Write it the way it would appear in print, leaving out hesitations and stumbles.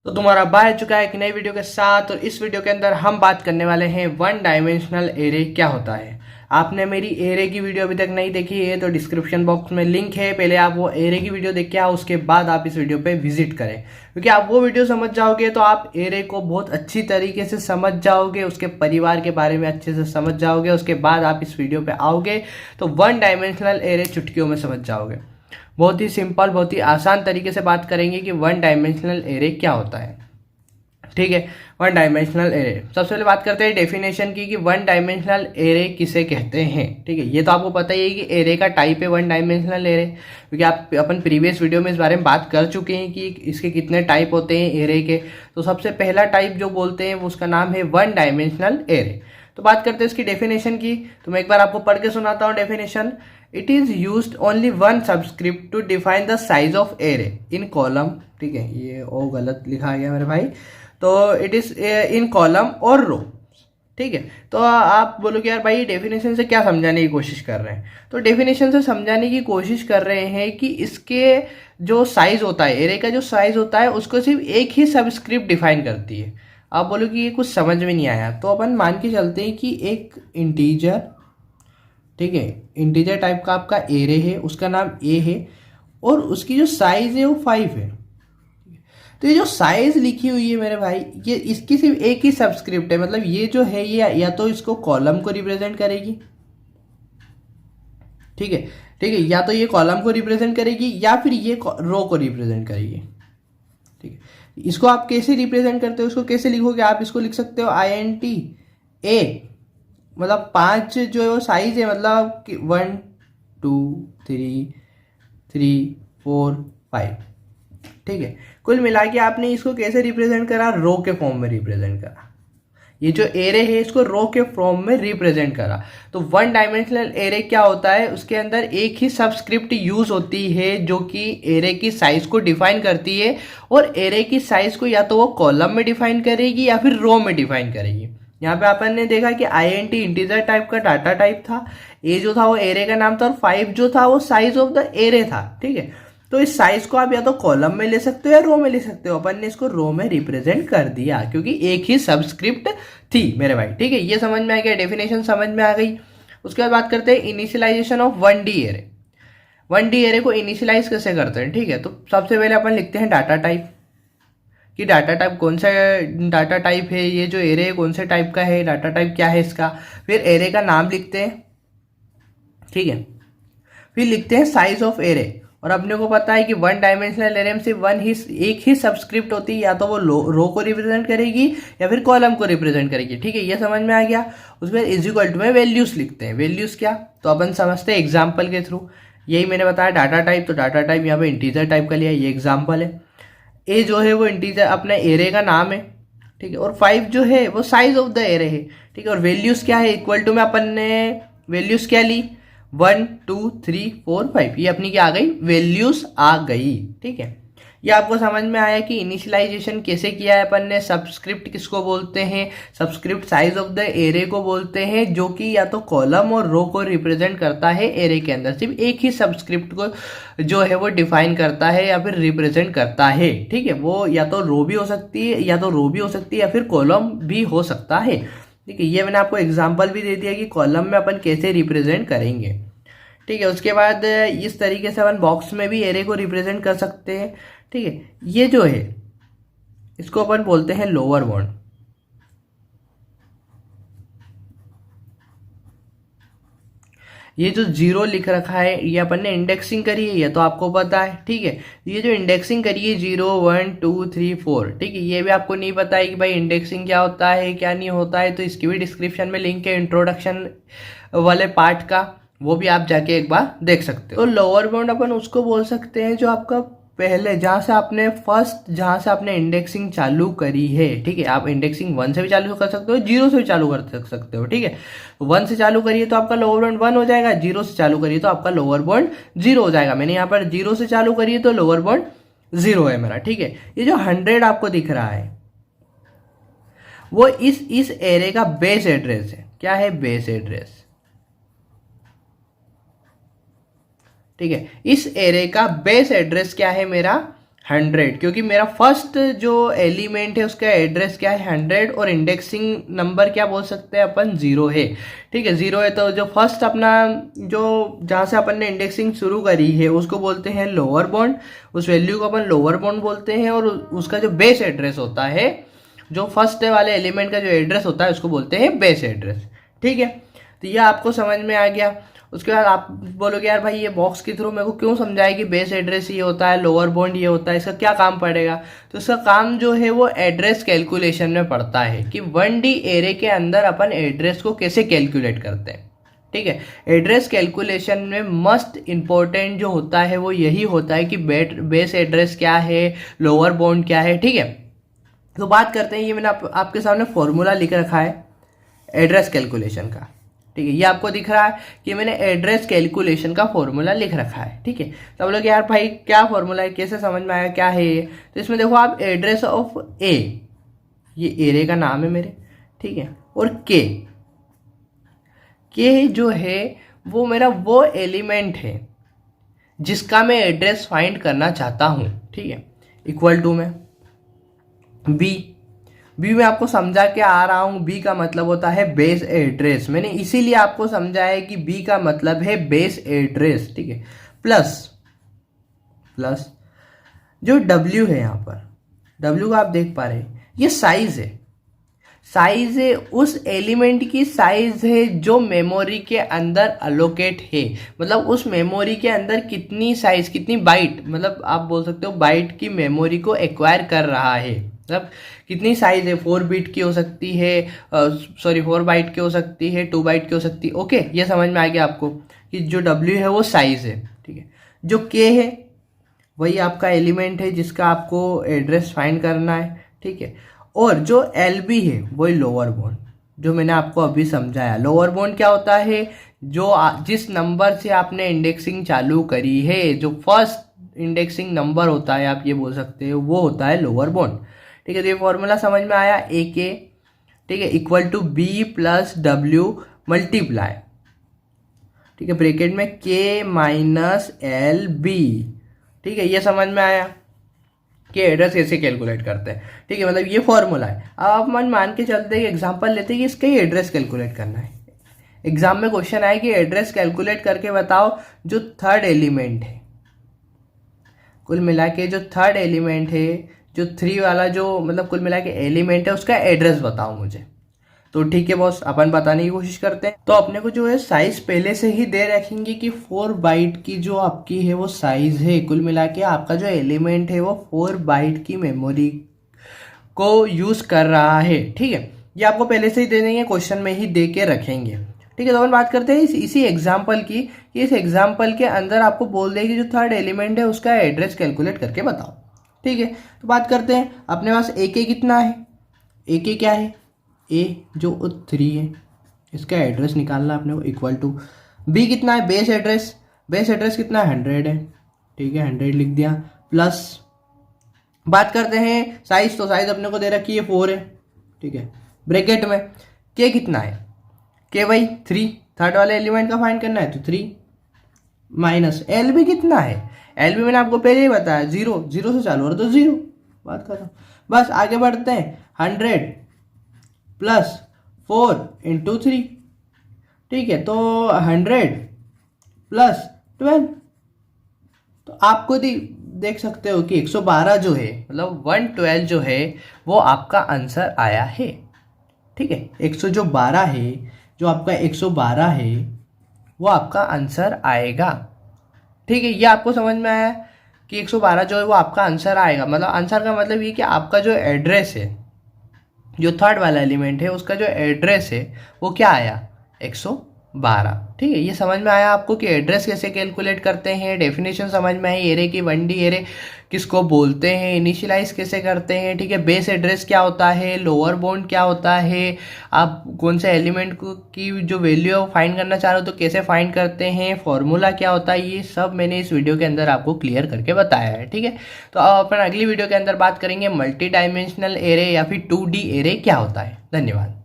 तो तुम्हारा बाय आ चुका है एक नई वीडियो के साथ। और इस वीडियो के अंदर हम बात करने वाले हैं वन डायमेंशनल एरे क्या होता है। आपने मेरी एरे की वीडियो अभी तक नहीं देखी है तो डिस्क्रिप्शन बॉक्स में लिंक है, पहले आप वो एरे की वीडियो देख के आओ, उसके बाद आप इस वीडियो पे विजिट करें, क्योंकि आप वो वीडियो समझ जाओगे तो आप एरे को बहुत अच्छी तरीके से समझ जाओगे, उसके परिवार के बारे में अच्छे से समझ जाओगे। उसके बाद आप इस वीडियो पे आओगे तो वन डायमेंशनल एरे चुटकियों में समझ जाओगे। बहुत ही सिंपल, बहुत ही आसान तरीके से बात करेंगे कि वन डायमेंशनल एरे क्या होता है। ठीक है, वन डायमेंशनल एरे सबसे पहले बात करते हैं डेफिनेशन की कि वन डायमेंशनल एरे किसे कहते हैं। ठीक है, ये तो आपको पता ही है कि एरे का टाइप है वन डायमेंशनल एरे, क्योंकि आप अपन प्रीवियस वीडियो में इस बारे में बात कर चुके हैं कि इसके कितने टाइप होते हैं एरे के। तो सबसे पहला टाइप जो बोलते हैं वो उसका नाम है वन डायमेंशनल एरे। तो बात करते हैं इसकी डेफिनेशन की, तो मैं एक बार आपको पढ़ के सुनाता हूँ definition. It is used only one subscript to define the size of array in column. ठीक है, ये ओ गलत लिखा गया मेरे भाई, तो इट इज इन कॉलम और रो। ठीक है, तो आप बोलोगे यार भाई डेफिनेशन से क्या समझाने की कोशिश कर रहे हैं। तो डेफिनेशन से समझाने की कोशिश कर रहे हैं कि इसके जो साइज होता है, एरे का जो साइज होता है उसको सिर्फ एक ही सबस्क्रिप्ट डिफाइन करती है। आप बोलो कि ये कुछ समझ में नहीं आया, तो अपन मान के चलते हैं कि एक इंटीजर, ठीक है, इंटीजर टाइप का आपका एरे है, उसका नाम ए है और उसकी जो साइज है वो 5 है। तो ये जो साइज लिखी हुई है मेरे भाई, ये इसकी सिर्फ एक ही सबस्क्रिप्ट है, मतलब ये जो है ये या तो इसको कॉलम को रिप्रेजेंट करेगी, ठीक है, ठीक है, या तो ये कॉलम को रिप्रेजेंट करेगी या फिर ये रो को रिप्रेजेंट करेगी। ठीक है, इसको आप कैसे रिप्रेजेंट करते हो, उसको कैसे लिखोगे, आप इसको लिख सकते हो INT A, मतलब 5 जो साइज है, मतलब 1 2 3 4 5। ठीक है, कुल मिला के आपने इसको कैसे रिप्रेजेंट करा, रो के फॉर्म में रिप्रेजेंट करा। ये जो एरे है इसको रो के फॉर्म में रिप्रेजेंट करा। तो वन डायमेंशनल एरे क्या होता है, उसके अंदर एक ही सबस्क्रिप्ट यूज होती है जो कि एरे की साइज को डिफाइन करती है, और एरे की साइज को या तो वो कॉलम में डिफाइन करेगी या फिर रो में डिफाइन करेगी। यहाँ पे अपन ने देखा कि INT इंटीजर टाइप का डाटा टाइप था, ए जो था वो एरे का नाम था और 5 जो था वो साइज ऑफ द एरे था। ठीक है, तो इस साइज को आप या तो कॉलम में ले सकते हो या रो में ले सकते हो। अपन ने इसको रो में रिप्रेजेंट कर दिया क्योंकि एक ही सबस्क्रिप्ट थी मेरे भाई। ठीक है, ये समझ में आ गया, डेफिनेशन समझ में आ गई। उसके बाद बात करते हैं initialisation of 1D array. 1D array को इनिशियलाइज कैसे करते हैं। ठीक है, तो सबसे पहले अपन लिखते हैं डाटा टाइप, कि डाटा टाइप कौन सा डाटा टाइप है, ये जो एरे है कौन से टाइप का है, डाटा टाइप क्या है इसका। फिर एरे का नाम लिखते हैं, ठीक है, फिर लिखते हैं साइज ऑफ एरे। और अपने को पता है कि वन डायमेंशनल एरे में सिर्फ एक ही सबस्क्रिप्ट होती है, या तो वो रो को रिप्रेजेंट करेगी या फिर कॉलम को रिप्रेजेंट करेगी। ठीक है, ये समझ में आ गया। उसके बाद इज इक्वल टू में वैल्यूज लिखते हैं। वैल्यूज क्या, तो अपन समझते हैं एग्जाम्पल के थ्रू। यही मैंने बताया डाटा टाइप, तो डाटा टाइप यहाँ पे इंटीजर टाइप का लिया, ये एग्जाम्पल है। ए जो है वो इंटीजर अपने एरे का नाम है, ठीक है, और 5 जो है वो साइज ऑफ द एरे है। ठीक है, और वैल्यूज क्या है, इक्वल टू में अपन ने वैल्यूज क्या ली, 1 2 3 4 5, ये अपनी क्या आ गई, वैल्यूज आ गई। ठीक है, ये आपको समझ में आया कि इनिशियलाइजेशन कैसे किया है अपन ने। सबस्क्रिप्ट किसको बोलते हैं, subscript size of the array को बोलते हैं, जो कि या तो कॉलम और रो को रिप्रेजेंट करता है एरे के अंदर। सिर्फ एक ही सबस्क्रिप्ट को जो है वो डिफाइन करता है या फिर रिप्रेजेंट करता है। ठीक है, वो या तो रो भी हो सकती है, या फिर कॉलम भी हो सकता है। ठीक है, ये मैंने आपको एग्जाम्पल भी दे दिया कि कॉलम में अपन कैसे रिप्रेजेंट करेंगे। ठीक है, उसके बाद इस तरीके से अपन बॉक्स में भी एरे को रिप्रेजेंट कर सकते हैं। ठीक है, ये जो है इसको अपन बोलते हैं लोअर बाउंड। ये जो 0 लिख रखा है ये अपन ने इंडेक्सिंग करी है, ये तो आपको पता है। ठीक है, ये जो इंडेक्सिंग करी है 0 1 2 3 4, ठीक है, ये भी आपको नहीं पता है कि भाई इंडेक्सिंग क्या होता है क्या नहीं होता है, तो इसकी भी डिस्क्रिप्शन में लिंक है इंट्रोडक्शन वाले पार्ट का, वो भी आप जाके एक बार देख सकते हो। तो लोअर बाउंड अपन उसको बोल सकते हैं जो आपका पहले जहाँ से आपने इंडेक्सिंग चालू करी है। ठीक है, आप इंडेक्सिंग 1 से भी चालू कर सकते हो, 0 से भी चालू कर सकते हो। ठीक है, 1 से चालू करिए तो आपका लोअर बाउंड 1 हो जाएगा, 0 से चालू करिए तो आपका लोअर बाउंड 0 हो जाएगा। मैंने यहाँ पर 0 से चालू करिए तो लोअर बाउंड 0 है मेरा। ठीक है, ये जो 100 आपको दिख रहा है वो इस एरे का बेस एड्रेस है। क्या है, बेस एड्रेस। ठीक है, इस एरे का बेस एड्रेस क्या है मेरा, 100, क्योंकि मेरा फर्स्ट जो एलिमेंट है उसका एड्रेस क्या है 100 और इंडेक्सिंग नंबर क्या बोल सकते हैं अपन 0 है। ठीक है, 0 है तो जो फर्स्ट अपना जो जहाँ से अपन ने इंडेक्सिंग शुरू करी है उसको बोलते हैं लोअर बाउंड, उस वैल्यू को अपन लोअर बाउंड बोलते हैं, और उसका जो बेस एड्रेस होता है, जो फर्स्ट वाले एलिमेंट का जो एड्रेस होता है उसको बोलते हैं बेस एड्रेस। ठीक है, तो ये आपको समझ में आ गया। उसके बाद आप बोलोगे यार भाई ये बॉक्स के थ्रू मेरे को क्यों समझाया कि बेस एड्रेस ये होता है, लोअर बाउंड ये होता है, इसका क्या काम पड़ेगा? तो इसका काम जो है वो एड्रेस कैलकुलेशन में पड़ता है कि 1D एरे के अंदर अपन एड्रेस को कैसे कैलकुलेट करते हैं। ठीक है, एड्रेस कैलकुलेशन में मस्ट इम्पोर्टेंट जो होता है वो यही होता है कि बेस एड्रेस क्या है, लोअर बाउंड क्या है। ठीक है, तो बात करते हैं, ये मैंने आपके सामने फॉर्मूला लिख रखा है एड्रेस कैलकुलेशन का। ठीक है, ये आपको दिख रहा है कि मैंने एड्रेस कैलकुलेशन का फॉर्मूला लिख रखा है। ठीक है, तो आप लोग यार भाई क्या फॉर्मूला है, कैसे समझ में आया, क्या है ये? तो इसमें देखो आप एड्रेस ऑफ ए, ये एरे का नाम है मेरे, ठीक है, और के जो है वो मेरा वो एलिमेंट है जिसका मैं एड्रेस फाइंड करना चाहता हूँ। ठीक है, इक्वल टू में बी में आपको समझा के आ रहा हूं, बी का मतलब होता है बेस एड्रेस। मैंने इसीलिए आपको समझाया कि बी का मतलब है बेस एड्रेस। ठीक है, प्लस जो डब्ल्यू है, यहां पर डब्ल्यू को आप देख पा रहे हैं, ये साइज है उस एलिमेंट की साइज है जो मेमोरी के अंदर अलोकेट है। मतलब उस मेमोरी के अंदर कितनी साइज, कितनी बाइट, मतलब आप बोल सकते हो बाइट की मेमोरी को एक्वायर कर रहा है। मतलब कितनी साइज है, 4 बिट की हो सकती है, 4 बाइट की हो सकती है, 2 बाइट की हो सकती है। ओके, ये समझ में आ गया आपको कि जो W है वो साइज है। ठीक है, जो K है वही आपका एलिमेंट है जिसका आपको एड्रेस फाइंड करना है। ठीक है, और जो LB है वही लोअर बाउंड, जो मैंने आपको अभी समझाया। लोअर बाउंड क्या होता है, जो जिस नंबर से आपने इंडेक्सिंग चालू करी है, जो फर्स्ट इंडेक्सिंग नंबर होता है आप ये बोल सकते हो, वो होता है लोअर बाउंड। ठीक है, तो ये फॉर्मूला समझ में आया, ए के, ठीक है, equal to B plus W multiply, ठीक है, ब्रैकेट में के माइनस एल बी। ठीक है, ये समझ में आया कि एड्रेस कैसे कैलकुलेट करते हैं। ठीक है, मतलब ये फॉर्मूला है। अब आप मान के चलते हैं, एग्जांपल लेते हैं कि इसका ही एड्रेस कैलकुलेट करना है। एग्जाम में क्वेश्चन आया कि एड्रेस कैलकुलेट करके बताओ जो थर्ड एलिमेंट है, कुल मिला के जो थर्ड एलिमेंट है, जो 3 वाला जो मतलब कुल मिला के एलिमेंट है, उसका एड्रेस बताओ मुझे। तो ठीक है बॉस, अपन बताने की कोशिश करते हैं। तो अपने को जो है साइज पहले से ही दे रखेंगे कि 4 बाइट की जो आपकी है वो साइज है। कुल मिला के आपका जो एलिमेंट है वो 4 बाइट की मेमोरी को यूज कर रहा है। ठीक है, ये आपको पहले से ही दे देंगे, क्वेश्चन में ही दे के रखेंगे। ठीक है, तो अपन बात करते हैं इसी एग्जाम्पल की। इस एग्जाम्पल के अंदर आपको बोल देगी जो थर्ड एलिमेंट है उसका एड्रेस कैलकुलेट करके बताओ। ठीक है, तो बात करते हैं, अपने पास ए के कितना है, ए के क्या है, ए जो 3 है, इसका एड्रेस निकालना अपने को, इक्वल टू बी कितना है, बेस एड्रेस कितना है 100 है। ठीक है, 100 लिख दिया, प्लस बात करते हैं साइज, तो साइज अपने को दे रखी है 4 है। ठीक है, ब्रैकेट में के कितना है, के भाई 3, थर्ड वाले एलिमेंट का फाइंड करना है तो 3 माइनस एल भी कितना है, एल भी मैंने आपको पहले ही बताया 0 से चालू हो रहा तो 0, बात कर रहा हूँ। बस आगे बढ़ते हैं, 100 प्लस 4 इंटू 3। ठीक है, तो 100 प्लस 12, तो आपको देख सकते हो कि 112 जो है, मतलब 112 जो है वो आपका आंसर आया है। ठीक है, 112 है, जो आपका 112 है वो आपका आंसर आएगा। ठीक है, ये आपको समझ में आया कि 112 जो है वो आपका आंसर आएगा। मतलब आंसर का मतलब ये कि आपका जो एड्रेस है, जो थर्ड वाला एलिमेंट है उसका जो एड्रेस है वो क्या आया, 112। ठीक है, ये समझ में आया आपको कि एड्रेस कैसे कैलकुलेट करते हैं, डेफिनेशन समझ में आई एरे की, 1D एरे किसको बोलते हैं, इनिशियलाइज कैसे करते हैं। ठीक है, बेस एड्रेस क्या होता है, लोअर बाउंड क्या होता है, आप कौन से एलिमेंट की जो वैल्यू फाइंड करना चाह रहे हो तो कैसे फाइंड करते हैं, फॉर्मूला क्या होता है, ये सब मैंने इस वीडियो के अंदर आपको क्लियर करके बताया है। ठीक है, तो अब अपन अगली वीडियो के अंदर बात करेंगे मल्टी डायमेंशनल एरे या फिर 2D एरे क्या होता है। धन्यवाद।